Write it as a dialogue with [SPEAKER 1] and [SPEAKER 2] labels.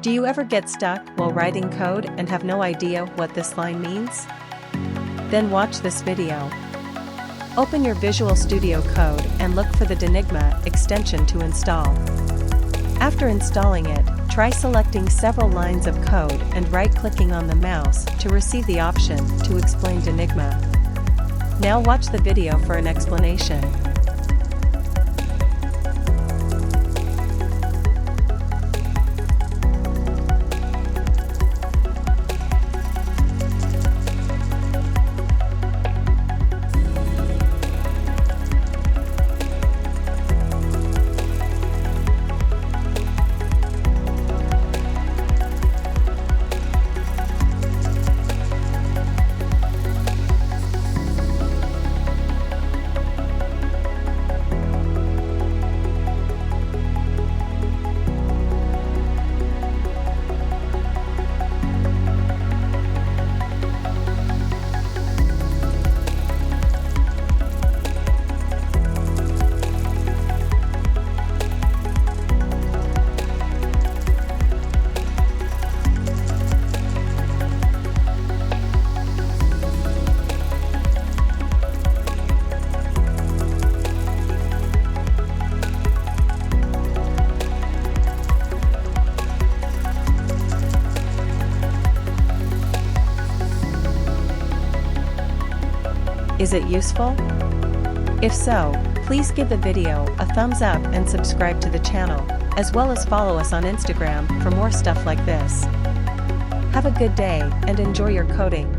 [SPEAKER 1] Do you ever get stuck while writing code and have no idea what this line means? Then watch this video. Open your Visual Studio Code and look for the Denigma extension to install. After installing it, try selecting several lines of code and right-clicking on the mouse to receive the option to explain Denigma. Now watch the video for an explanation. Is it useful? If so, please give the video a thumbs up and subscribe to the channel, as well as follow us on Instagram for more stuff like this. Have a good day and enjoy your coding.